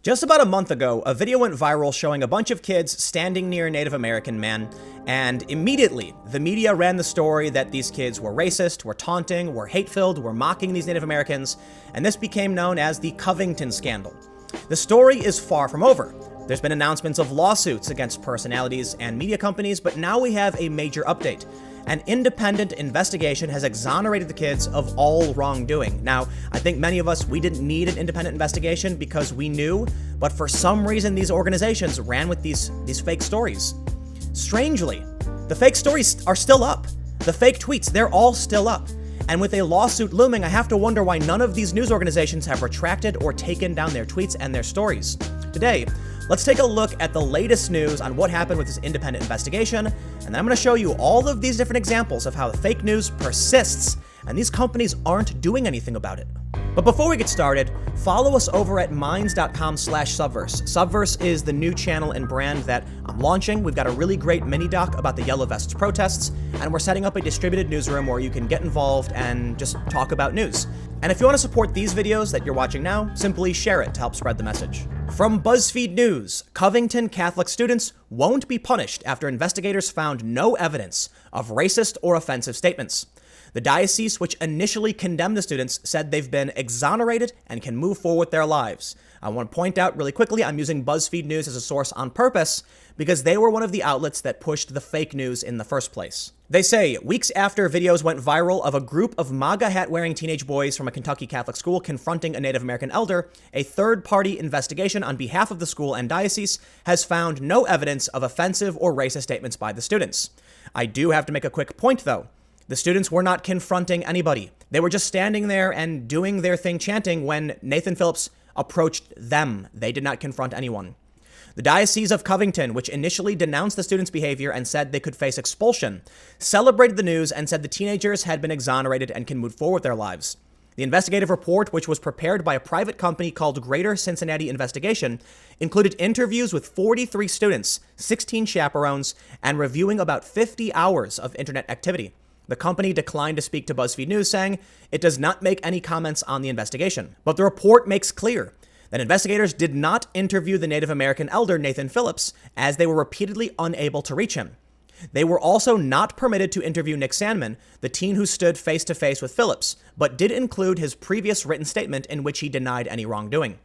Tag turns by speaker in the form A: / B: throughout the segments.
A: Just about a month ago, a video went viral showing a bunch of kids standing near Native American men, and immediately the media ran the story that these kids were racist, were taunting, were hate-filled, were mocking these Native Americans, and this became known as the Covington scandal. The story is far from over. There's been announcements of lawsuits against personalities and media companies, but now we have a major update. An independent investigation has exonerated the kids of all wrongdoing. Now, I think many of us, we didn't need an independent investigation because we knew, but for some reason these organizations ran with these fake stories. Strangely, the fake stories are still up. The fake tweets, they're all still up. And with a lawsuit looming, I have to wonder why none of these news organizations have retracted or taken down their tweets and their stories. Today, let's take a look at the latest news on what happened with this independent investigation, and then I'm going to show you all of these different examples of how the fake news persists, and these companies aren't doing anything about it. But before we get started, follow us over at minds.com/Subverse. Subverse is the new channel and brand that I'm launching. We've got a really great mini doc about the Yellow Vests protests, and we're setting up a distributed newsroom where you can get involved and just talk about news. And if you want to support these videos that you're watching now, simply share it to help spread the message. From BuzzFeed News, Covington Catholic students won't be punished after investigators found no evidence of racist or offensive statements. The diocese, which initially condemned the students, said they've been exonerated and can move forward with their lives. I want to point out really quickly, I'm using BuzzFeed News as a source on purpose because they were one of the outlets that pushed the fake news in the first place. They say, weeks after videos went viral of a group of MAGA hat-wearing teenage boys from a Kentucky Catholic school confronting a Native American elder, a third-party investigation on behalf of the school and diocese has found no evidence of offensive or racist statements by the students. I do have to make a quick point, though. The students were not confronting anybody. They were just standing there and doing their thing chanting when Nathan Phillips approached them. They did not confront anyone. The Diocese of Covington, which initially denounced the students' behavior and said they could face expulsion, celebrated the news and said the teenagers had been exonerated and can move forward with their lives. The investigative report, which was prepared by a private company called Greater Cincinnati Investigation, included interviews with 43 students, 16 chaperones, and reviewing about 50 hours of internet activity. The company declined to speak to BuzzFeed News, saying it does not make any comments on the investigation. But the report makes clear that investigators did not interview the Native American elder Nathan Phillips, as they were repeatedly unable to reach him. They were also not permitted to interview Nick Sandman, the teen who stood face-to-face with Phillips, but did include his previous written statement in which he denied any wrongdoing.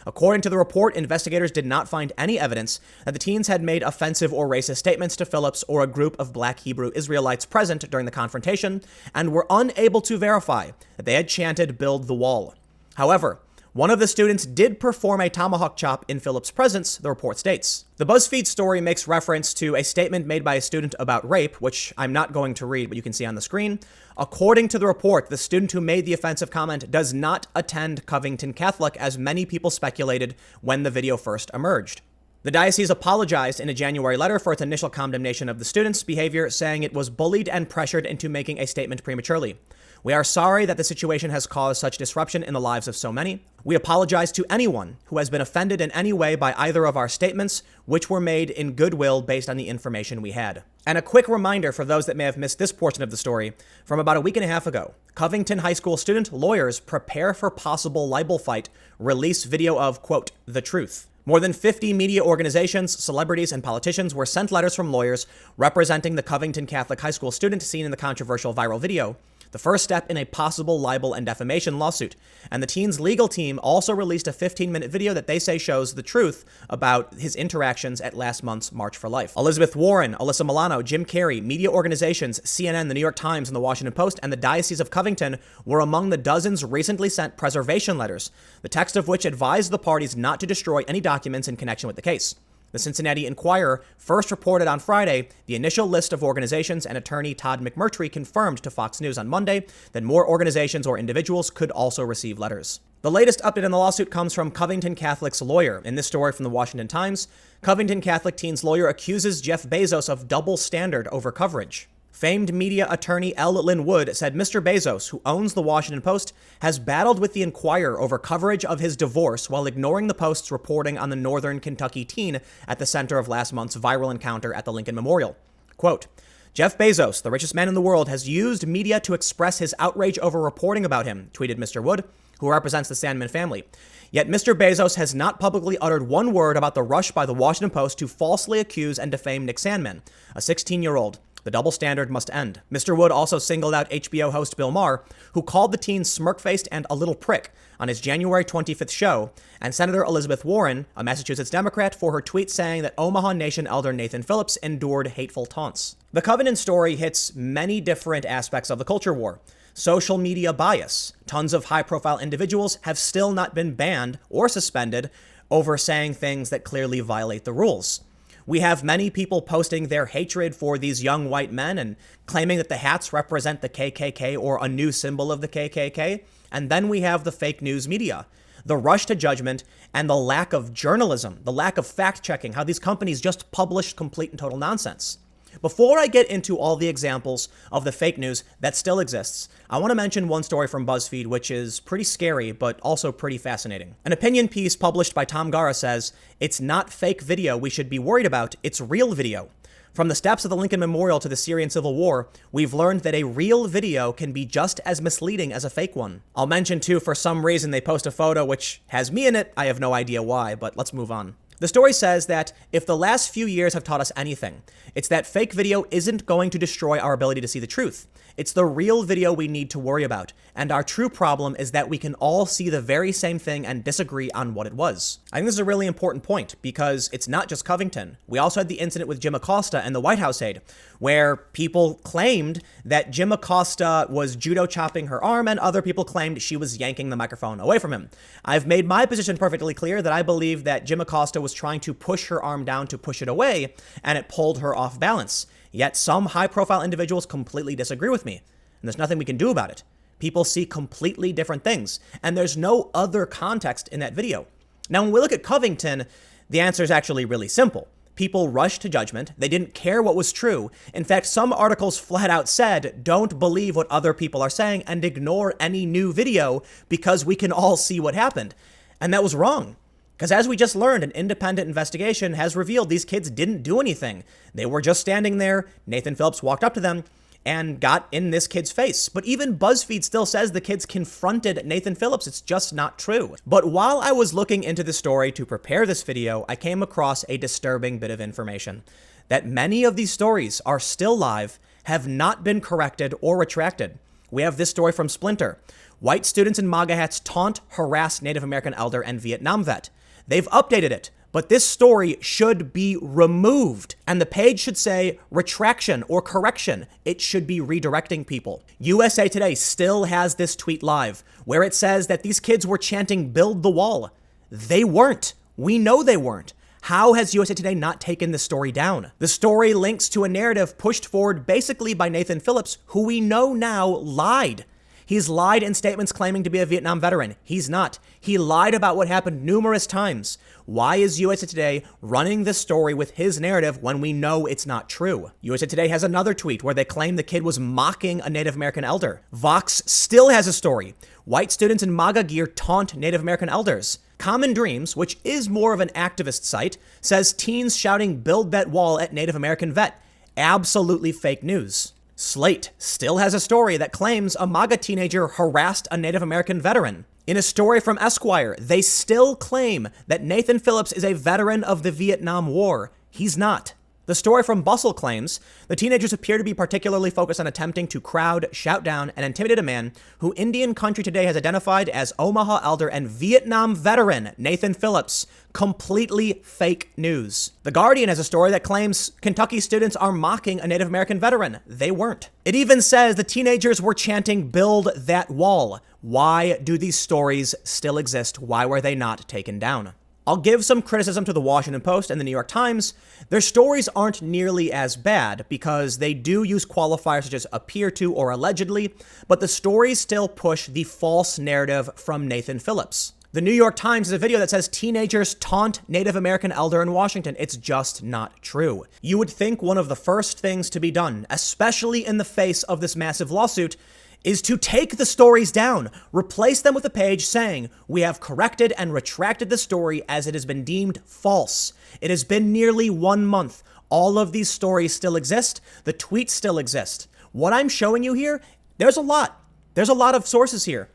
A: According to the report, investigators did not find any evidence that the teens had made offensive or racist statements to Phillips or a group of Black Hebrew Israelites present during the confrontation, and were unable to verify that they had chanted "Build the Wall." However, one of the students did perform a tomahawk chop in Phillips' presence, the report states. The BuzzFeed story makes reference to a statement made by a student about rape, which I'm not going to read, but you can see on the screen. According to the report, the student who made the offensive comment does not attend Covington Catholic, as many people speculated when the video first emerged. The diocese apologized in a January letter for its initial condemnation of the students' behavior, saying it was bullied and pressured into making a statement prematurely. We are sorry that the situation has caused such disruption in the lives of so many. We apologize to anyone who has been offended in any way by either of our statements, which were made in goodwill based on the information we had. And a quick reminder for those that may have missed this portion of the story, from about a week and a half ago, Covington High School student lawyers prepare for possible libel fight release video of, quote, "the truth." More than 50 media organizations, celebrities, and politicians were sent letters from lawyers representing the Covington Catholic High School student seen in the controversial viral video, the first step in a possible libel and defamation lawsuit. And the teen's legal team also released a 15-minute video that they say shows the truth about his interactions at last month's March for Life. Elizabeth Warren, Alyssa Milano, Jim Carrey, media organizations, CNN, the New York Times, and the Washington Post, and the Diocese of Covington were among the dozens recently sent preservation letters, the text of which advised the parties not to destroy any documents in connection with the case. The Cincinnati Enquirer first reported on Friday the initial list of organizations, and attorney Todd McMurtry confirmed to Fox News on Monday that more organizations or individuals could also receive letters. The latest update on the lawsuit comes from Covington Catholic's lawyer. In this story from the Washington Times, Covington Catholic teen's lawyer accuses Jeff Bezos of double standard over coverage. Famed media attorney L. Lynn Wood said Mr. Bezos, who owns the Washington Post, has battled with the Enquirer over coverage of his divorce while ignoring the Post's reporting on the Northern Kentucky teen at the center of last month's viral encounter at the Lincoln Memorial. Quote, Jeff Bezos, the richest man in the world, has used media to express his outrage over reporting about him, tweeted Mr. Wood. who represents the Sandman family. Yet Mr. Bezos has not publicly uttered one word about the rush by the Washington Post to falsely accuse and defame Nick Sandman, a 16-year-old. The double standard must end. Mr. Wood also singled out HBO host Bill Maher, who called the teen smirk-faced and a little prick on his January 25th show, and Senator Elizabeth Warren, a Massachusetts Democrat, for her tweet saying that Omaha Nation elder Nathan Phillips endured hateful taunts. The Covington story hits many different aspects of the culture war. Social media bias. Tons of high-profile individuals have still not been banned or suspended over saying things that clearly violate the rules. We have many people posting their hatred for these young white men and claiming that the hats represent the KKK or a new symbol of the KKK. And then we have the fake news media, the rush to judgment, and the lack of journalism, the lack of fact-checking, how these companies just publish complete and total nonsense. Before I get into all the examples of the fake news that still exists, I want to mention one story from BuzzFeed, which is pretty scary, but also pretty fascinating. An opinion piece published by Tom Gara says, "It's not fake video we should be worried about, it's real video. From the steps of the Lincoln Memorial to the Syrian Civil War, we've learned that a real video can be just as misleading as a fake one." I'll mention too, for some reason they post a photo which has me in it. I have no idea why, but let's move on. The story says that if the last few years have taught us anything, it's that fake video isn't going to destroy our ability to see the truth. It's the real video we need to worry about. And our true problem is that we can all see the very same thing and disagree on what it was. I think this is a really important point because it's not just Covington. We also had the incident with Jim Acosta and the White House aide, where people claimed that Jim Acosta was judo chopping her arm and other people claimed she was yanking the microphone away from him. I've made my position perfectly clear that I believe that Jim Acosta was trying to push her arm down to push it away and it pulled her off balance. Yet some high-profile individuals completely disagree with me, and there's nothing we can do about it. People see completely different things, and there's no other context in that video. Now, when we look at Covington, the answer is actually really simple. People rushed to judgment. They didn't care what was true. In fact, some articles flat out said, don't believe what other people are saying and ignore any new video because we can all see what happened. And that was wrong. Because as we just learned, an independent investigation has revealed these kids didn't do anything. They were just standing there. Nathan Phillips walked up to them and got in this kid's face. But even BuzzFeed still says the kids confronted Nathan Phillips. It's just not true. But while I was looking into the story to prepare this video, I came across a disturbing bit of information. That many of these stories are still live, have not been corrected or retracted. We have this story from Splinter. White students in MAGA hats taunt, harass Native American elder and Vietnam vet. They've updated it, but this story should be removed. And the page should say retraction or correction. It should be redirecting people. USA Today still has this tweet live where it says that these kids were chanting "Build the Wall." They weren't. We know they weren't. How has USA Today not taken the story down? The story links to a narrative pushed forward basically by Nathan Phillips, who we know now lied. He's lied in statements claiming to be a Vietnam veteran. He's not. He lied about what happened numerous times. Why is USA Today running this story with his narrative when we know it's not true? USA Today has another tweet where they claim the kid was mocking a Native American elder. Vox still has a story. White students in MAGA gear taunt Native American elders. Common Dreams, which is more of an activist site, says teens shouting "Build that wall" at Native American vet. Absolutely fake news. Slate still has a story that claims a MAGA teenager harassed a Native American veteran. In a story from Esquire, they still claim that Nathan Phillips is a veteran of the Vietnam War. He's not. The story from Bustle claims the teenagers appear to be particularly focused on attempting to crowd, shout down, and intimidate a man who Indian Country Today has identified as Omaha elder and Vietnam veteran Nathan Phillips. Completely fake news. The Guardian has a story that claims Kentucky students are mocking a Native American veteran. They weren't. It even says the teenagers were chanting "Build that wall." Why do these stories still exist? Why were they not taken down? I'll give some criticism to the Washington Post and the New York Times. Their stories aren't nearly as bad because they do use qualifiers such as appear to or allegedly, but the stories still push the false narrative from Nathan Phillips. The New York Times has a video that says teenagers taunt Native American elder in Washington. It's just not true. You would think one of the first things to be done, especially in the face of this massive lawsuit, is to take the stories down, replace them with a page saying, "We have corrected and retracted the story as it has been deemed false." It has been nearly 1 month. All of these stories still exist. The tweets still exist. What I'm showing you here, there's a lot. There's a lot of sources here.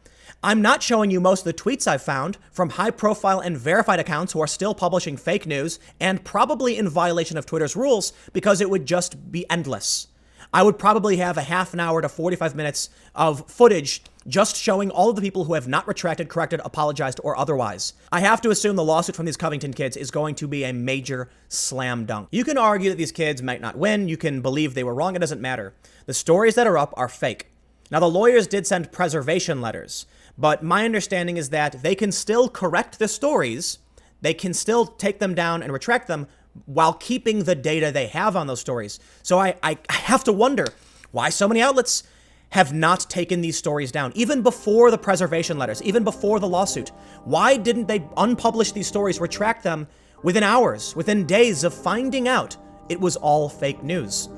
A: I'm not showing you most of the tweets I've found from high-profile and verified accounts who are still publishing fake news and probably in violation of Twitter's rules because it would just be endless. I would probably have a half an hour to 45 minutes of footage just showing all of the people who have not retracted, corrected, apologized, or otherwise. I have to assume the lawsuit from these Covington kids is going to be a major slam dunk. You can argue that these kids might not win. You can believe they were wrong. It doesn't matter. The stories that are up are fake. Now, the lawyers did send preservation letters, but my understanding is that they can still correct the stories. They can still take them down and retract them while keeping the data they have on those stories. So I have to wonder why so many outlets have not taken these stories down, even before the preservation letters, even before the lawsuit. Why didn't they unpublish these stories, retract them within hours, within days of finding out it was all fake news?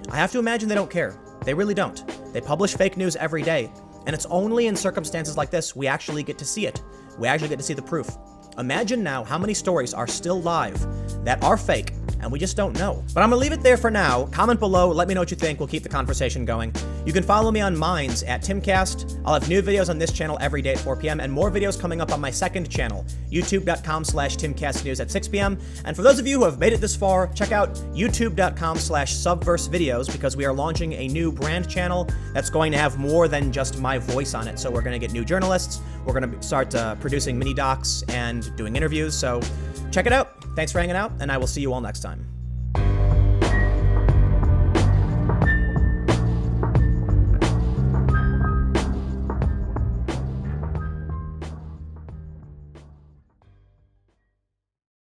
A: I have to imagine they don't care. They really don't. They publish fake news every day, and it's only in circumstances like this we actually get to see it. We actually get to see the proof. Imagine now how many stories are still live that are fake, and we just don't know. But I'm gonna leave it there for now. Comment below, let me know what you think. We'll keep the conversation going. You can follow me on Minds at Timcast. I'll have new videos on this channel every day at 4 p.m. and more videos coming up on my second channel, youtube.com/TimCastNews at 6 p.m. And for those of you who have made it this far, check out youtube.com/subversevideos because we are launching a new brand channel that's going to have more than just my voice on it. So we're gonna get new journalists. We're gonna start producing mini docs and doing interviews. So check it out. Thanks for hanging out, and I will see you all next time.